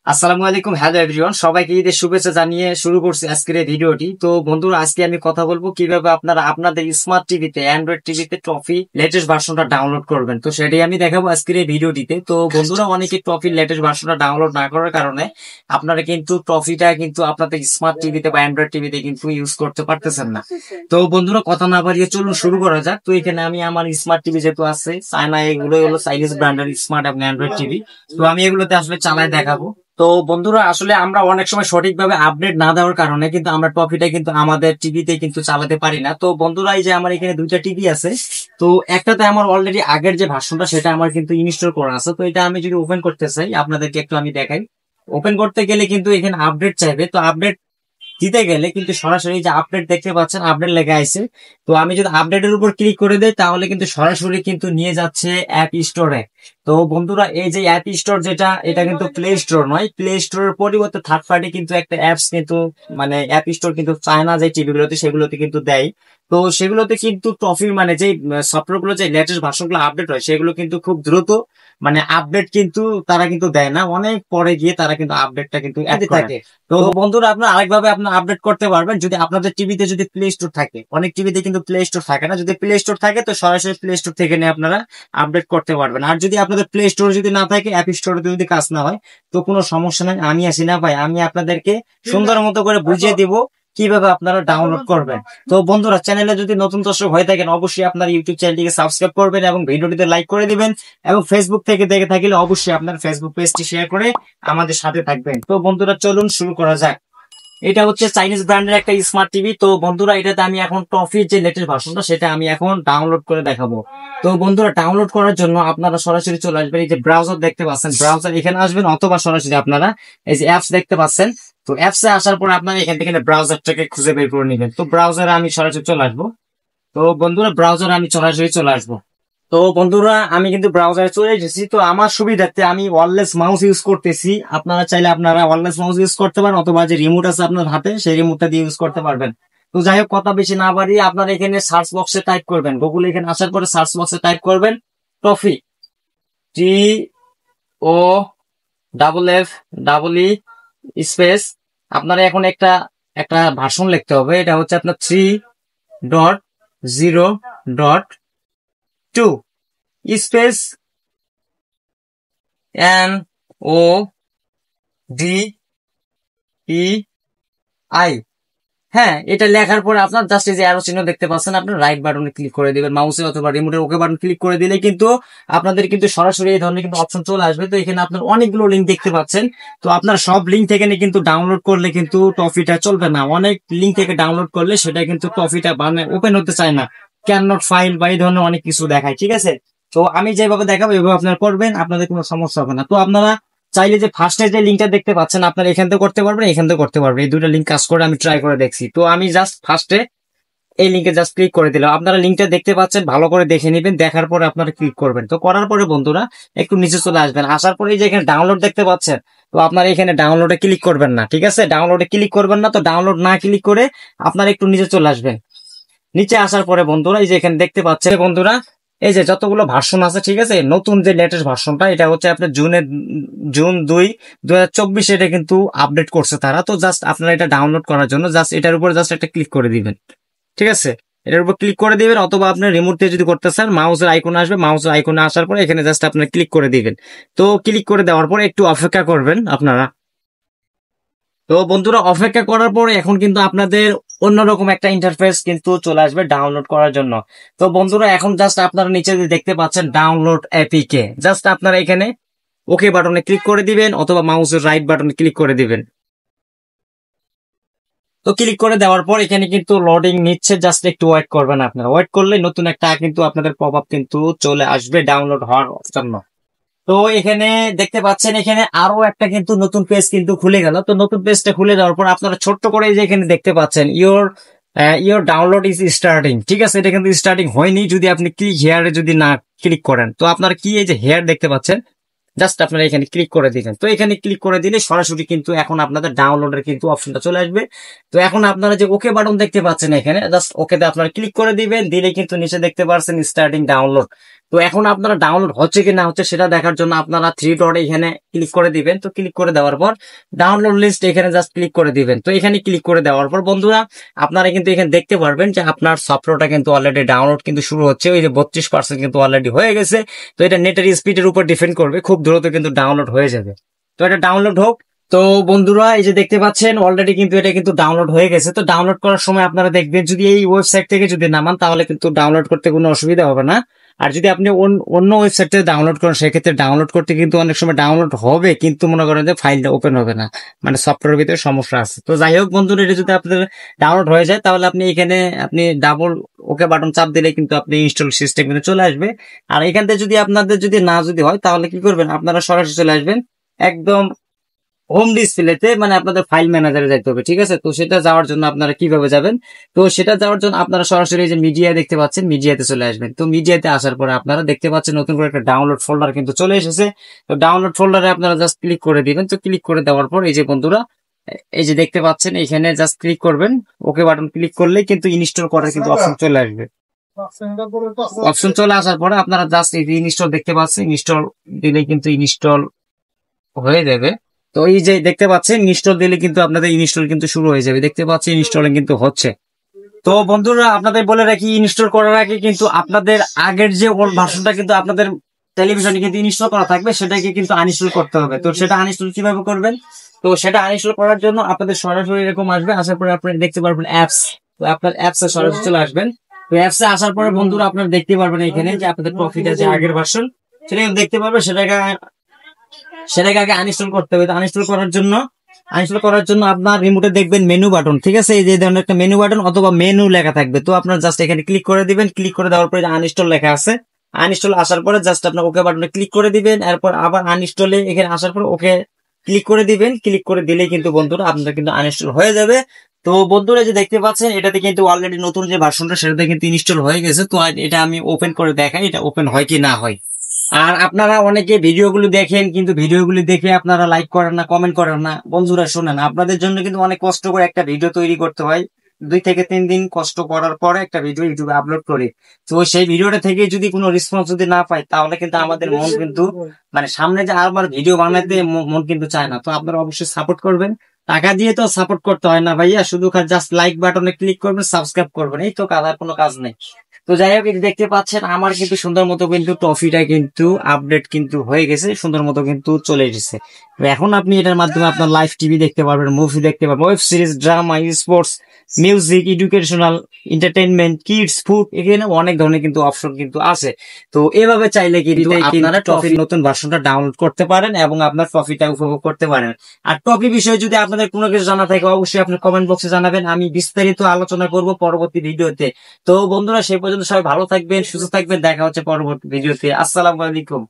আসসালামু আলাইকুম, hello everyone, সবাইকে ঈদের শুভেচ্ছা জানিয়ে শুরু করছি আজকের এই ভিডিওটি। তো বন্ধুরা, আজকে আমি কথা বলবো কিভাবে আপনারা আপনাদের স্মার্ট টিভিতে, অ্যান্ড্রয়েড টিভিতে ট্রফি লেটেস্ট ভার্সনটা ডাউনলোড করবেন। তো সেটাই আমি দেখাবো আজকের এই ভিডিওটিতে। তো বন্ধুরা, অনেকে ট্রফির লেটেস্ট ভার্সনটা ডাউনলোড না করার কারণে আপনারা কিন্তু ট্রফিটা কিন্তু আপনাদের স্মার্ট টিভিতে বা অ্যান্ড্রয়েড টিভিতে কিন্তু ইউজ করতে পারতেছেন না। তো বন্ধুরা, কথা না বাড়িয়ে চলুন শুরু করা যাক। তো এখানে আমি আমার স্মার্ট টিভি যেহেতু আছে, চায়না, এগুলো হলো চাইনিজ ব্র্যান্ডের স্মার্ট এবং অ্যান্ড্রয়েড টিভি। তো আমি এগুলোতে আসলে চালায় দেখাবো। তো বন্ধুরা, আসলে আমরা অনেক সময় সঠিকভাবে আপডেট না দেওয়ার কারণে কিন্তু আমরা ট্রফিটা কিন্তু আমাদের টিভিতে কিন্তু চালাতে পারি না। তো বন্ধুরা, এই যে আমার এখানে দুইটা টিভি আছে। তো একটাতে আমার অলরেডি আগের যে ভার্সনটা সেটা আমার কিন্তু ইনস্টল করা আছে। তো এটা আমি যদি ওপেন করতে চাই, আপনাদেরকে একটু আমি দেখাই। ওপেন করতে গেলে কিন্তু এখানে আপডেট চাইবে। তো আপডেট দিতে গেলে কিন্তু সরাসরি যে আপডেট দেখতে পাচ্ছেন, আপডেট লেখা আছে। তো আমি যদি আপডেটের উপর ক্লিক করে দেই তাহলে কিন্তু সরাসরি কিন্তু নিয়ে যাচ্ছে অ্যাপ স্টোরে। তো বন্ধুরা, এই যে অ্যাপ স্টোর যেটা, এটা কিন্তু প্লে স্টোর নয়। প্লে স্টোরের পরিবর্তে থার্ড পার্টি কিন্তু একটা অ্যাপস কিন্তু, মানে অ্যাপ স্টোর কিন্তু চায়না যে টিভিগুলোতে সেগুলোতে কিন্তু দেয়। তো সেগুলোতে কিন্তু ট্রফির মানে যে সফটওয়্যার গুলো, যে লেটেস্ট ভার্সন গুলো আপডেট হয় সেগুলো কিন্তু খুব দ্রুত মানে আপডেট কিন্তু তারা কিন্তু দেয় না, অনেক পরে গিয়ে তারা কিন্তু আপডেটটা কিন্তু অ্যাড থাকে। তো বন্ধুরা, আপনার আরেকভাবে আপনার আপডেট করতে পারবেন যদি আপনাদের টিভিতে যদি প্লে স্টোর থাকে। অনেক টিভিতে কিন্তু প্লে স্টোর থাকে না। যদি প্লে স্টোর থাকে তো সরাসরি প্লে স্টোর থেকে নিয়ে আপনারা আপডেট করতে পারবেন। আর যদি আপনাদের প্লে স্টোর যদি না থাকে, অ্যাপ স্টোরে যদি কাজ না হয়, তো কোনো সমস্যা নাই, আমি আছি না ভাই, আমি আপনাদেরকে সুন্দর মতো করে বুঝিয়ে দিব কিভাবে আপনারা ডাউনলোড করবেন। তো বন্ধুরা, চ্যানেলে যদি নতুন দর্শক হয়ে থাকেন অবশ্যই আপনার ইউটিউব চ্যানেলটিকে সাবস্ক্রাইব করবেন এবং ভিডিওটিতে লাইক করে দিবেন। এবং ফেসবুক থেকে দেখে থাকলে অবশ্যই আপনার ফেসবুক পেজটি শেয়ার করে আমাদের সাথে থাকবেন। তো বন্ধুরা, চলুন শুরু করা যাক। এটা হচ্ছে চাইনিজ ব্র্যান্ডের একটা স্মার্ট টিভি। তো বন্ধুরা, এটাতে আমি এখন ট্রফির যে লেটেস্ট ভার্সনটা সেটা আমি এখন ডাউনলোড করে দেখাবো। তো বন্ধুরা, ডাউনলোড করার জন্য আপনারা সরাসরি চলে আসবেন, এই যে ব্রাউজার দেখতে পাচ্ছেন, ব্রাউজার এখানে আসবেন, অথবা সরাসরি আপনারা এই যে অ্যাপস দেখতে পাচ্ছেন। তো অ্যাপসে আসার পর আপনারা এখান থেকে ব্রাউজারটাকে খুঁজে বের করে নেবেন। তো ব্রাউজারে আমি সরাসরি চলে আসবো। তো বন্ধুরা, ব্রাউজারে আমি সরাসরি চলে আসবো। তো বন্ধুরা, আমি কিন্তু ব্রাউজারে চলে এসেছি। তো আমার সুবিধার্থে আমি ওয়্যারলেস মাউস ইউজ করতেছি। আপনারা চাইলে আপনারা ওয়্যারলেস মাউস ইউজ করতে পারেন, অথবা যে রিমোট আছে আপনার হাতে সেই রিমোটটা দিয়ে ইউজ করতে পারবেন। তো যাই হোক, কথা বেশি না বাড়িয়ে আপনারা এখানে সার্চ বক্সে টাইপ করবেন, গুগল এখানে আসার পরে সার্চ বক্সে টাইপ করবেন ট্রফি, TOFFEE স্পেস। আপনারা এখন একটা একটা ভার্সন লিখতে হবে। এটা হচ্ছে আপনার 3.0.2 স্পেস NODEI। হ্যাঁ, এটা লেখার পরে আপনার জাস্ট এই যে অ্যারো চিহ্ন দেখতে পাচ্ছেন, আপনার রাইট বাটনে ক্লিক করে দিবেন মাউসে, অথবা রিমোটের ওকে বাটন ক্লিক করে দিলে কিন্তু আপনাদের কিন্তু সরাসরি এই ধরনের কিন্তু অপশন চলে আসবে। তো এখানে আপনার অনেকগুলো লিঙ্ক দেখতে পাচ্ছেন। তো আপনার সব লিঙ্ক থেকে কিন্তু ডাউনলোড করলে কিন্তু ট্রফিটা চলবে না। অনেক লিঙ্ক থেকে ডাউনলোড করলে সেটা কিন্তু ট্রফিটা মানে ওপেন হতে চায় না, ক্যান নট ফাইল বা এই ধরনের অনেক কিছু দেখায়। ঠিক আছে, তো আমি যেভাবে দেখাবো এভাবে আপনারা করবেন, আপনাদের কোনো সমস্যা হবে না। তো আপনারা চাইলে যে ফার্স্টে যে লিঙ্কটা দেখতে পাচ্ছেন, আপনারা এখান থেকে করতে পারবেন, এখান থেকে করতে পারবেন। এই দুটো লিঙ্ক কাজ করে আমি ট্রাই করে দেখছি। তো আমি জাস্ট ফার্স্টে এই লিঙ্কে জাস্ট ক্লিক করে দিলাম। আপনারা লিঙ্কটা দেখতে পাচ্ছেন, ভালো করে দেখে নেবেন, দেখার পরে আপনারা ক্লিক করবেন। তো করার পরে বন্ধুরা একটু নিচে চলে আসবেন, আসার পরে যে এখানে ডাউনলোড দেখতে পাচ্ছেন, তো আপনারা এখানে ডাউনলোডে ক্লিক করবেন না। ঠিক আছে, ডাউনলোডে ক্লিক করবেন না। তো ডাউনলোড না ক্লিক করে আপনারা একটু নিচে চলে আসবেন। নিচে আসার পরে বন্ধুরা এই যে এখানে দেখতে পাচ্ছেন বন্ধুরা, এই যে যতগুলো ভার্সন আছে, ঠিক আছে, নতুন যে লেটেস্ট ভার্সনটা এটা হচ্ছে আপনার জুন 2, 2024 এটা কিন্তু আপডেট করছে তারা। তো জাস্ট আপনারা এটা ডাউনলোড করার জন্য জাস্ট এটার উপর জাস্ট একটা ক্লিক করে দিবেন। ঠিক আছে, এটার উপর ক্লিক করে দিবেন, অথবা আপনার রিমোট দিয়ে যদি করতে চান মাউসের আইকনে আসবে, মাউসের আইকনে আসার পরে এখানে জাস্ট আপনার ক্লিক করে দিবেন। তো ক্লিক করে দেওয়ার পরে একটু অপেক্ষা করবেন আপনারা। তো বন্ধুরা, অপেক্ষা করার পরে এখন কিন্তু আপনাদের অন্যরকম একটা ইন্টারফেস কিন্তু চলে আসবে ডাউনলোড করার জন্য। তো বন্ধুরা, এখন জাস্ট আপনারা নিচে যে দেখতে পাচ্ছেন ডাউনলোড এপিকে, জাস্ট আপনারা এখানে ওকে বাটনে ক্লিক করে দিবেন, অথবা মাউসের রাইট বাটনে ক্লিক করে দিবেন। তো ক্লিক করে দেওয়ার পর এখানে কিন্তু লোডিং নিচ্ছে, জাস্ট একটু ওয়েট করবেন। আপনারা ওয়েট করলে নতুন একটা কিন্তু আপনাদের পপ আপ কিন্তু চলে আসবে ডাউনলোড হওয়ার জন্য। তো এখানে দেখতে পাচ্ছেন, এখানে আরো একটা কিন্তু নতুন পেজ কিন্তু খুলে গেল। তো নতুন পেজটা খুলে যাওয়ার পর আপনারা ছোট্ট করে যে এখানে দেখতে পাচ্ছেন ইওর ডাউনলোড ইজ স্টার্টিং। ঠিক আছে, এটা কিন্তু স্টার্টিং হয়নি যদি আপনি ক্লিক হেয়ারে যদি না ক্লিক করেন। তো আপনারা কি এই যে হেয়ার দেখতে পাচ্ছেন, জাস্ট আপনারা এখানে ক্লিক করে দিবেন। তো এখানে ক্লিক করে দিলে সরাসরি কিন্তু এখন আপনাদের ডাউনলোডের কিন্তু অপশনটা চলে আসবে। তো এখন আপনারা যে ওকে বাটন দেখতে পাচ্ছেন এখানে, জাস্ট ওকেতে আপনারা ক্লিক করে দিবেন, দিলে কিন্তু নিচে দেখতে পাচ্ছেন স্টার্টিং ডাউনলোড। তো এখন আপনারা ডাউনলোড হচ্ছে কি না হচ্ছে সেটা দেখার জন্য আপনারা থ্রি ডট এখানে ক্লিক করে দিবেন। তো ক্লিক করে দেওয়ার পর ডাউনলোড লিস্ট এখানে জাস্ট ক্লিক করে দিবেন। তো এখানে ক্লিক করে দেওয়ার পর বন্ধুরা আপনারা কিন্তু এখানে দেখতে পারবেন যে আপনার সফটওয়্যারটা কিন্তু অলরেডি ডাউনলোড কিন্তু শুরু হচ্ছে। ওই যে 32% কিন্তু অলরেডি হয়ে গেছে। তো এটা নেটের স্পিডের উপর ডিপেন্ড করবে, খুব দ্রুত কিন্তু ডাউনলোড হয়ে যাবে। তো এটা ডাউনলোড হোক। তো বন্ধুরা এই যে দেখতে পাচ্ছেন অলরেডি কিন্তু এটা কিন্তু ডাউনলোড হয়ে গেছে। তো ডাউনলোড করার সময় আপনারা দেখবেন যদি এই ওয়েবসাইট থেকে যদি নামান তাহলে কিন্তু ডাউনলোড করতে কোনো অসুবিধা হবে না। আর যদি আপনি অন্য ওয়েবসাইট থেকে ডাউনলোড করেন সেক্ষেত্রে ডাউনলোড করতে কিন্তু অনেক সময় ডাউনলোড হবে, কিন্তু মনে করেন যে ফাইলটা ওপেন হবে না, মানে সফটওয়্যারের ভিতরে সমস্যা আছে। তো যাই হোক বন্ধুরা, এটা যদি আপনাদের ডাউনলোড হয়ে যায় তাহলে আপনি এখানে আপনি ডাবল ওকে বাটন চাপ দিলে কিন্তু আপনি ইনস্টল সিস্টেম কিন্তু চলে আসবে। আর এখান থেকে যদি আপনাদের যদি না যদি হয় তাহলে কি করবেন, আপনারা সরাসরি চলে আসবেন একদম হোম ডিসপ্লেতে, মানে আপনাদের ফাইল ম্যানেজারে যাইতে হবে, ঠিক আছে। তো সেটা যাওয়ার জন্য আপনারা কিভাবে যাবেন, তো সেটা যাওয়ার জন্য আপনারা সরাসরি যে মিডিয়া দেখতে পাচ্ছেন মিডিয়াতে চলে আসবেন। তো মিডিয়াতে আসার পরে আপনারা দেখতে পাচ্ছেন নতুন করে একটা ডাউনলোড ফোল্ডার কিন্তু চলে এসেছে। তো ডাউনলোড ফোল্ডারে আপনারা জাস্ট ক্লিক করে দিবেন। তো ক্লিক করে দেওয়ার পর এই যে বন্ধুরা এই যে দেখতে পাচ্ছেন এখানে জাস্ট ক্লিক করবেন, ওকে বাটন ক্লিক করলেই কিন্তু ইনস্টল করার কিন্তু অপশন চলে আসবে। অপশন চলে আসার পরে আপনারা জাস্ট এই যে ইনস্টল দেখতে পাচ্ছেন, ইনস্টল দিলে কিন্তু ইনস্টল হয়ে যাবে। তো এই যে দেখতে পাচ্ছেন ইনস্টল দিলে কিন্তু আপনাদের ইনস্টল কিন্তু শুরু হয়ে যাবে, দেখতে পাচ্ছেন ইনস্টলিং কিন্তু হচ্ছে। তো বন্ধুরা আপনাদের বলে রাখি, ইনস্টল করার আগে কিন্তু আপনাদের আগের যে ওল্ড ভার্সনটা কিন্তু আপনাদের টেলিভিশনে কিন্তু ইনস্টল করা থাকবে, সেটাকে কিন্তু আনইনস্টল করতে হবে। তো সেটা আনইনস্টল কিভাবে করবেন, তো সেটা আনইনস্টল করার জন্য আপনাদের সরাসরি এরকম আসবে, আসার পরে আপনারা দেখতে পারবেন অ্যাপস। তো আপনার অ্যাপসে সরাসরি চলে আসবেন। তো অ্যাপসে আসার পরে বন্ধুরা আপনারা দেখতে পারবেন এখানে যে আপনাদের প্রফিটের যে আগের ভার্সন সেটা দেখতে পারবেন, সেটাকে আগে আনইনস্টল করতে হবে। আনইনস্টল করার জন্য আপনার রিমোটে দেখবেন মেনু বাটন, ঠিক আছে, এই যে ধরনের একটা মেনু বাটন অথবা মেনু লেখা থাকবে। তো আপনার জাস্ট এখানে ক্লিক করে দিবেন, ক্লিক করে দেওয়ার পরে আনইনস্টল লেখা আছে, আনইনস্টল আসার পরে জাস্ট আপনার ওকে বাটনে ক্লিক করে দিবেন। এরপর আবার আনইনস্টলে এখানে আসার পর ওকে ক্লিক করে দিবেন। ক্লিক করে দিলেই কিন্তু বন্ধুরা আপনার কিন্তু আনইনস্টল হয়ে যাবে। তো বন্ধুরা যে দেখতে পাচ্ছেন এটাতে কিন্তু অলরেডি নতুন যে ভার্সনটা সেটাতে কিন্তু ইনস্টল হয়ে গেছে। তো এটা আমি ওপেন করে দেখাই, এটা ওপেন হয় কি না হয়। আর আপনারা অনেকে ভিডিওগুলো দেখেন কিন্তু ভিডিওগুলো দেখে আপনারা লাইক করেন না, কমেন্ট করেন না। বন্ধুরা শোনেন, আপনাদের জন্য কিন্তু অনেক কষ্ট করে একটা ভিডিও তৈরি করতে হয়, 2 থেকে 3 দিন কষ্ট করার পরে একটা ভিডিও ইউটিউবে আপলোড করি। তো সেই ভিডিওটা থেকে যদি কোনো রেসপন্স যদি না পাই তাহলে কিন্তু আমাদের মন কিন্তু মানে সামনে যে আবার ভিডিও বানাতে মন কিন্তু চায় না। তো আপনারা অবশ্যই সাপোর্ট করবেন, টাকা দিয়ে তো সাপোর্ট করতে হয় না ভাইয়া, শুধু জাস্ট লাইক বাটনে ক্লিক করবেন, সাবস্ক্রাইব করবেন, এই তো কাজ, আর কোনো কাজ নেই। তো যাই হোক, দেখতে পাচ্ছেন আমার কিন্তু সুন্দর মতো কিন্তু ট্রফিটা কিন্তু আপডেট কিন্তু হয়ে গেছে, সুন্দর মতো কিন্তু চলে এসেছে। এখন আপনি এটার মাধ্যমে আপনার লাইভ টিভি দেখতে পারবেন, মুভি দেখতে পারবেন, web series, drama, sports, music, educational, entertainment, kids, food, এখানে অনেক ধরনের কিন্তু অপশন কিন্তু আছে। তো এভাবে চাইলে কিন্তু আপনারা ট্রফির নতুন ভার্সনটা ডাউনলোড করতে পারেন এবং আপনার ট্রফিটা উপভোগ করতে পারেন। আর ট্রফি বিষয়ে যদি আপনাদের কোনো কিছু জানা থাকে অবশ্যই আপনি কমেন্ট বক্সে জানাবেন, আমি বিস্তারিত আলোচনা করব পরবর্তী ভিডিওতে। তো বন্ধুরা সেই পর্যন্ত সবাই ভালো থাকবেন, সুস্থ থাকবেন, দেখা হচ্ছে পরবর্তী ভিডিওতে। আসসালামু আলাইকুম।